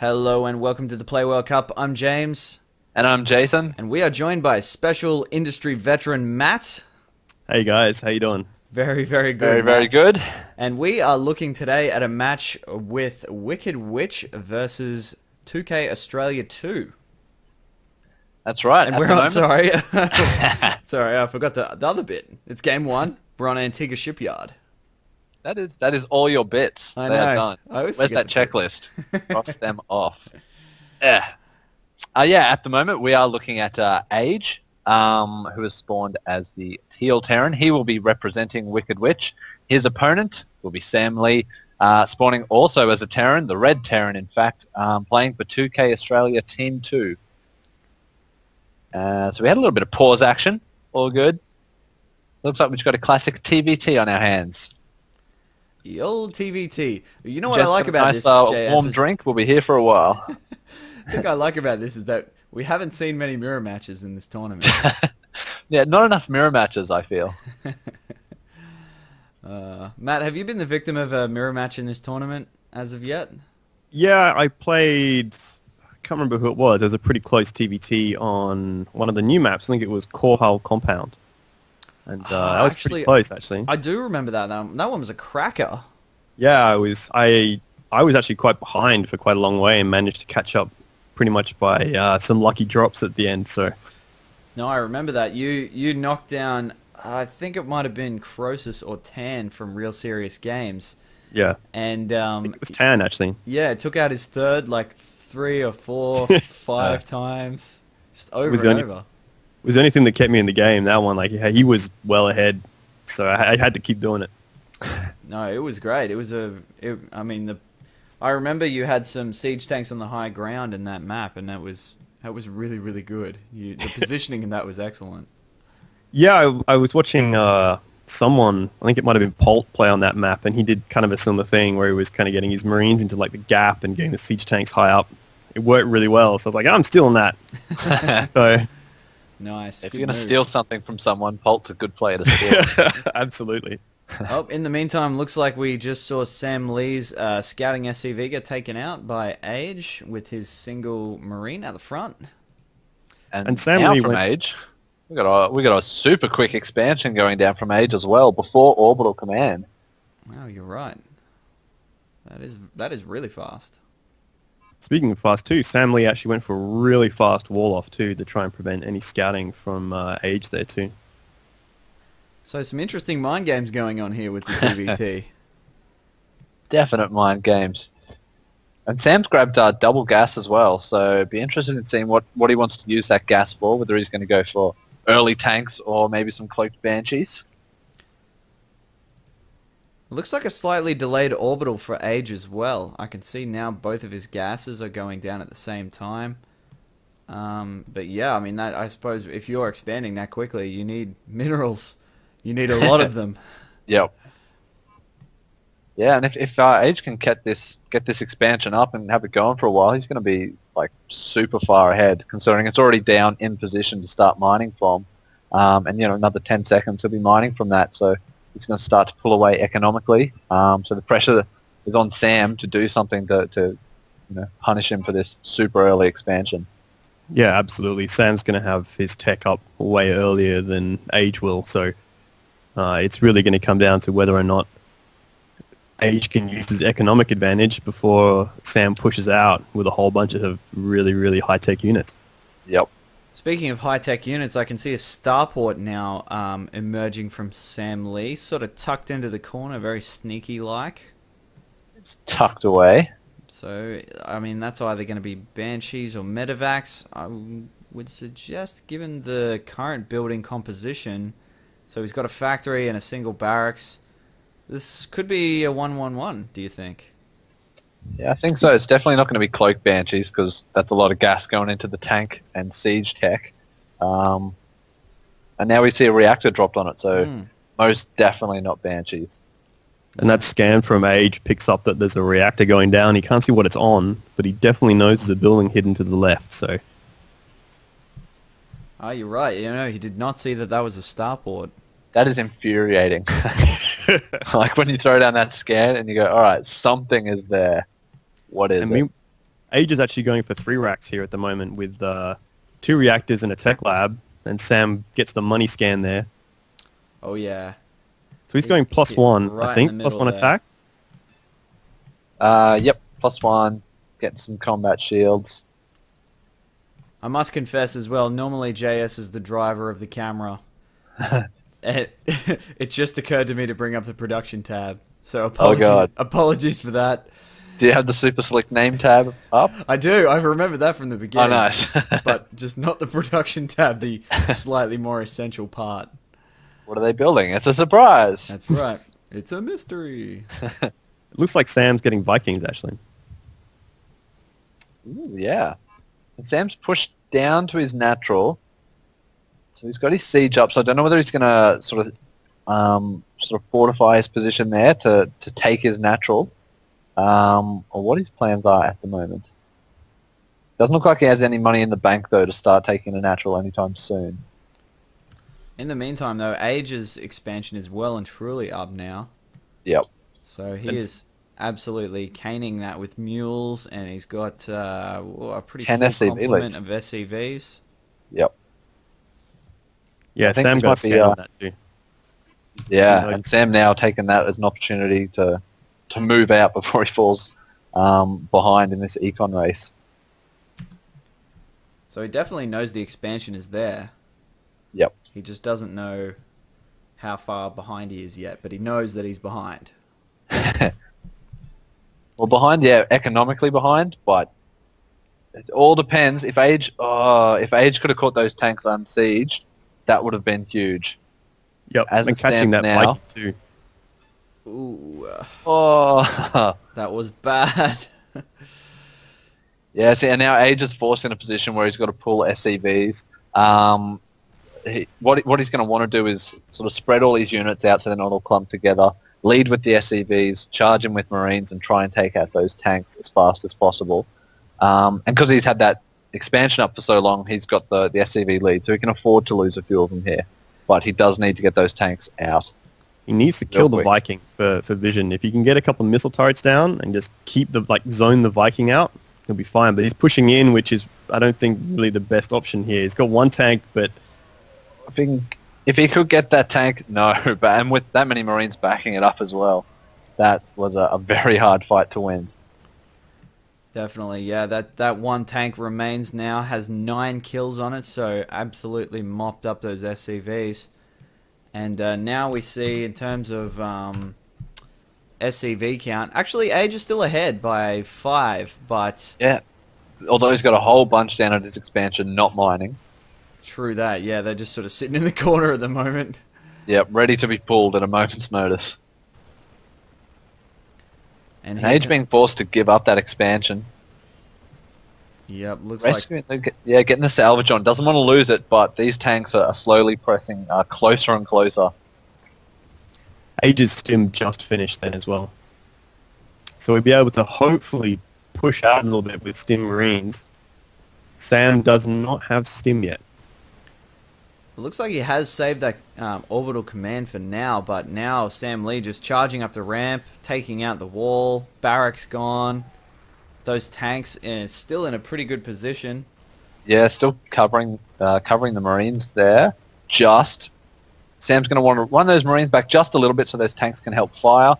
Hello and welcome to the Play World Cup. I'm James. And I'm Jason. And we are joined by special industry veteran Matt. Hey guys, how you doing? Very, very good. Very good. And we are looking today at a match with Wicked Witch versus 2K Australia 2. That's right. And we're on, sorry. Sorry, I forgot the other bit. It's game one. We're on Antiga Shipyard. That is all your bits. I They know. are done. I always Where's forget that checklist? Cross them off. Yeah. At the moment we are looking at Age, who has spawned as the Teal Terran. He will be representing Wicked Witch. His opponent will be SamLee, spawning also as a Terran, the Red Terran in fact, playing for 2K Australia Team 2. So we had a little bit of pause action. All good. Looks like we've got a classic TVT on our hands. The old TVT. You know what Just I like a about nice, this, JS? warm drink. We'll be here for a while. The thing I like about this is that we haven't seen many mirror matches in this tournament. Yeah, not enough mirror matches, I feel. Matt, have you been the victim of a mirror match in this tournament as of yet? Yeah, I played... I can't remember who it was. There was a pretty close TBT on one of the new maps. I think it was Core Hull Compound. And that was pretty close, actually. I do remember that. That one was a cracker. Yeah, I was actually quite behind for quite a long way and managed to catch up pretty much by some lucky drops at the end. So. No, I remember that. You knocked down, I think it might have been Croesus or Tan from Real Serious Games. Yeah. And I think it was Tan, actually. Yeah, it took out his third like 3 or 4, 5 times. Just over and over. It was the only thing that kept me in the game. That one, like he was well ahead, so I had to keep doing it. No, it was great. It was I remember you had some siege tanks on the high ground in that map, and that was really, really good. The positioning in that was excellent. Yeah, I was watching someone, I think it might have been Polt, play on that map, and he did kind of a similar thing where he was kind of getting his Marines into like the gap and getting the siege tanks high up. It worked really well, so I was like, I'm stealing that. So. Nice. If you're going to steal something from someone, Polt's a good player to steal. Absolutely. Oh, in the meantime, looks like we just saw SamLee's scouting SCV get taken out by Age with his single Marine at the front. And SamLee from Age, we got a super quick expansion going down from Age as well before Orbital Command. Wow, you're right. That is really fast. Speaking of fast too, SamLee actually went for a really fast wall off too to try and prevent any scouting from Age there too. So some interesting mind games going on here with the TVT. Definite mind games. And Sam's grabbed double gas as well, so be interested in seeing what he wants to use that gas for, whether he's going to go for early tanks or maybe some cloaked banshees. Looks like a slightly delayed orbital for Age as well. I can see now both of his gases are going down at the same time. But yeah, I mean, I suppose if you're expanding that quickly, you need minerals. You need a lot of them. Yep. Yeah, and if Age can get this expansion up and have it going for a while, he's going to be like super far ahead, considering it's already down in position to start mining from. And another 10 seconds he'll be mining from that, so it's going to start to pull away economically. So the pressure is on Sam to do something to punish him for this super early expansion. Yeah, absolutely. Sam's going to have his tech up way earlier than Age will, so it's really going to come down to whether or not Age can use his economic advantage before Sam pushes out with a whole bunch of really, really high-tech units. Yep. Speaking of high-tech units, I can see a starport now emerging from SamLee, sort of tucked into the corner, very sneaky-like. It's tucked away. So, I mean, that's either going to be Banshees or Medivacs. I would suggest, given the current building composition, so he's got a factory and a single barracks, this could be a 1-1-1, do you think? Yeah, I think so. It's definitely not going to be cloak banshees because that's a lot of gas going into the tank and siege tech. And now we see a reactor dropped on it, so most definitely not banshees. And that scan from Age picks up that there's a reactor going down. He can't see what it's on, but he definitely knows there's a building hidden to the left, so... Oh, you're right. He did not see that was a starport. That is infuriating. Like when you throw down that scan and you go, all right, something is there. What is it? Age is actually going for 3 racks here at the moment with 2 reactors and a tech lab, and Sam gets the money scan there. Oh yeah. So he's going +1, right I think, in the middle +1 there. attack. Yep, +1. Getting some combat shields. I must confess as well, normally JS is the driver of the camera. It just occurred to me to bring up the production tab. So God. apologies for that. Do you have the Super Slick name tab up? I do. I remember that from the beginning. Oh, nice. But just not the production tab, the slightly more essential part. What are they building? It's a surprise. That's right. It's a mystery. It looks like Sam's getting Vikings, actually. Ooh, yeah. And Sam's pushed down to his natural. So he's got his siege up. So I don't know whether he's going to sort of fortify his position there to take his natural. Or what his plans are at the moment. Doesn't look like he has any money in the bank, though, to start taking a natural anytime soon. In the meantime, though, Age's expansion is well and truly up now. Yep. So he is absolutely caning that with mules, and he's got a pretty 10 full SCV complement lead. of SCVs. Yep. Yeah, I think Sam this got might be, scanned on that too. Yeah, Like- and Sam now taking that as an opportunity to move out before he falls behind in this econ race. So he definitely knows the expansion is there. Yep. He just doesn't know how far behind he is yet, but he knows that he's behind. Well, behind, yeah, economically behind, but it all depends. If Age could have caught those tanks unsieged, that would have been huge. Yep, As and it catching stands that now- Viking too. Ooh, Oh, that was bad. yeah. See, and now Age is forced in a position where he's got to pull SCVs. What he's going to want to do is sort of spread all these units out so they're not all clumped together. Lead with the SCVs, charge him with Marines, and try and take out those tanks as fast as possible. And because he's had that expansion up for so long, he's got the SCV lead, so he can afford to lose a few of them here. But he does need to get those tanks out. He needs to kill the quick. Viking for vision. If you can get a couple of missile turrets down and just keep zone the Viking out, he'll be fine. But he's pushing in, which is, I don't think, really the best option here. He's got 1 tank, but If he could get that tank, no. But and with that many Marines backing it up as well, that was a very hard fight to win. Definitely, yeah. That 1 tank remains now, has 9 kills on it, so absolutely mopped up those SCVs. And now we see, in terms of SCV count, actually Age is still ahead by 5, but Yeah. Although he's got a whole bunch down at his expansion, not mining. true that, yeah, they're just sort of sitting in the corner at the moment. Yep, ready to be pulled at a moment's notice. And And Age being forced to give up that expansion. Yep, looks like Getting the salvage on. Doesn't want to lose it, but these tanks are slowly pressing closer and closer. Age's stim just finished then as well. So we'll be able to hopefully push out a little bit with stim Marines. Sam does not have stim yet. it looks like he has saved that orbital command for now, but now SamLee just charging up the ramp, taking out the wall, barracks gone. Those tanks still in a pretty good position. Yeah, still covering the Marines there. Just Sam's going to want to run those Marines back just a little bit so those tanks can help fire.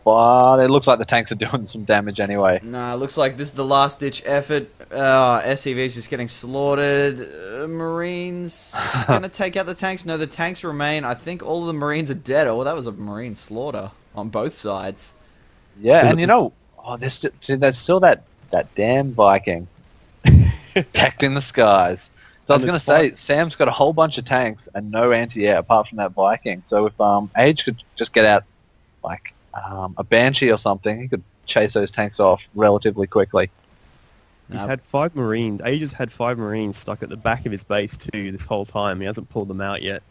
But it looks like the tanks are doing some damage anyway. Nah, looks like this is the last ditch effort. SCV's just getting slaughtered. Marines gonna take out the tanks. No, the tanks remain. I think all of the Marines are dead. Oh, that was a Marine slaughter on both sides. Yeah, and you know, there's still that damn Viking decked in the skies. So I was And going to say, Sam's got a whole bunch of tanks and no anti-air apart from that Viking. So if Age could just get out like a Banshee or something, he could chase those tanks off relatively quickly. He's had 5 Marines. Age has had 5 Marines stuck at the back of his base too this whole time. He hasn't pulled them out yet.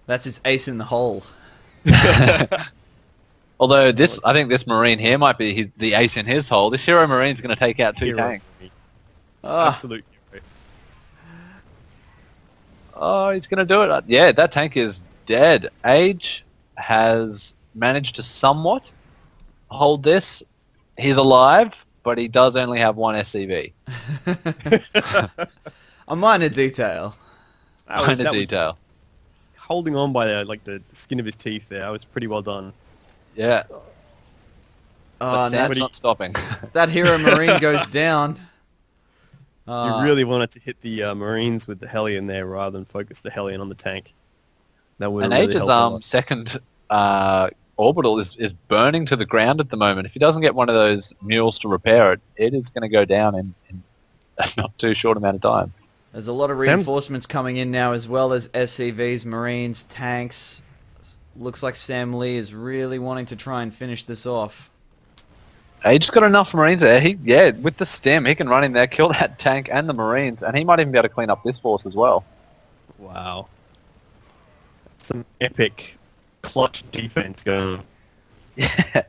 That's his ace in the hole. Although I think this Marine here might be the ace in his hole. This Hero Marine's going to take out 2 Hero tanks. Marine. Ah, Absolute hero. Oh, he's going to do it. Yeah, that tank is dead. Age has managed to somewhat hold this. He's alive. but he does only have one SCV. A minor detail. Minor detail. Holding on by the skin of his teeth there. That was pretty well done. Yeah. Oh, But Sam's not stopping. that hero marine goes down. You really wanted to hit the Marines with the Hellion there rather than focus the Hellion on the tank. That would And really Age's helped a lot. second orbital is burning to the ground at the moment. If he doesn't get one of those mules to repair it, it is going to go down in a not too short amount of time. There's a lot of reinforcements coming in now, as well as SCVs, Marines, tanks. Looks like SamLee is really wanting to try and finish this off. Age's got enough Marines there. With the stem, he can run in there, kill that tank and the Marines, and he might even be able to clean up this force as well. Wow. Some epic clutch defense going on. Yeah.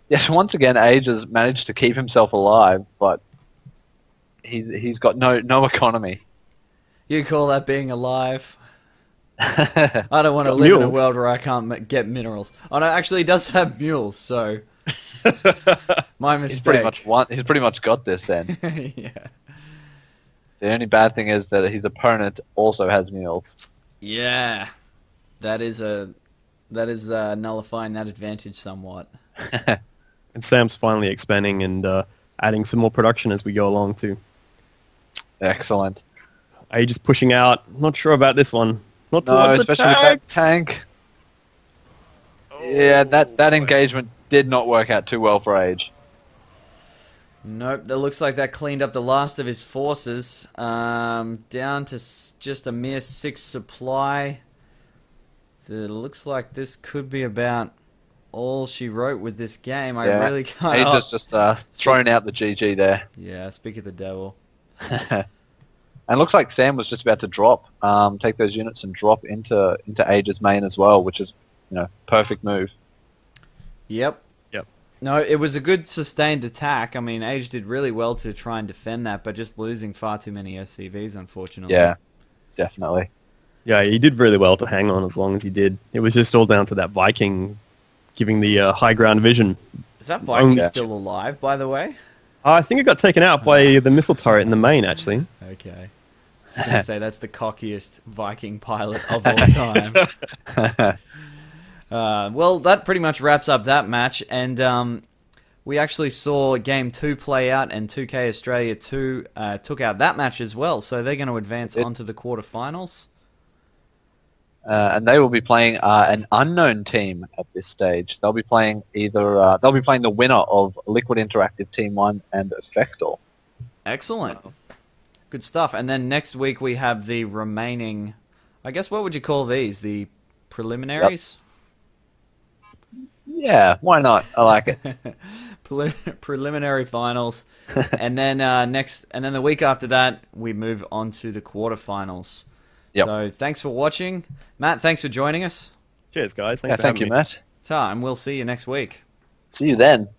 Yes, once again, Age has managed to keep himself alive, but he's got no economy. You call that being alive? I don't want to live in a world where I can't get minerals. Oh no, actually he does have mules, so... My mistake. He's pretty much got this then. Yeah. The only bad thing is that his opponent also has mules. Yeah. That is nullifying that advantage somewhat. And Sam's finally expanding and adding some more production as we go along too. Excellent. Age is pushing out. Not sure about this one. Not No, towards the especially with that tanks. tank. Yeah, that engagement did not work out too well for Age. Nope, that looks like that cleaned up the last of his forces. Down to just a mere 6 supply. It looks like this could be about all she wrote with this game. I really can't... Age has just thrown out the GG there. Yeah, speak of the devil. And looks like Sam was just about to drop, take those units and drop into Age's main as well, which is, perfect move. Yep. No, it was a good sustained attack. I mean, Age did really well to try and defend that, but just losing far too many SCVs, unfortunately. Yeah, definitely. Yeah, he did really well to hang on as long as he did. It was just all down to that Viking giving the high ground vision. Is that Viking still alive, by the way? I think it got taken out by the missile turret in the main, actually. Okay. I was going to say, that's the cockiest Viking pilot of all time. Well, that pretty much wraps up that match, and we actually saw Game 2 play out, and 2K Australia 2 took out that match as well, so they're going to advance onto the quarterfinals. And they will be playing an unknown team at this stage. They'll be playing the winner of Liquid Interactive Team 1 and Effector. Excellent. Good stuff. And then next week we have the remaining, I guess, what would you call these? The preliminaries? Yeah, why not? I like it. Preliminary finals. And then the week after that, we move on to the quarterfinals. Yep. So thanks for watching. Matt, thanks for joining us. Cheers, guys. Thanks for Thank having you, me. Matt. And we'll see you next week. See you then.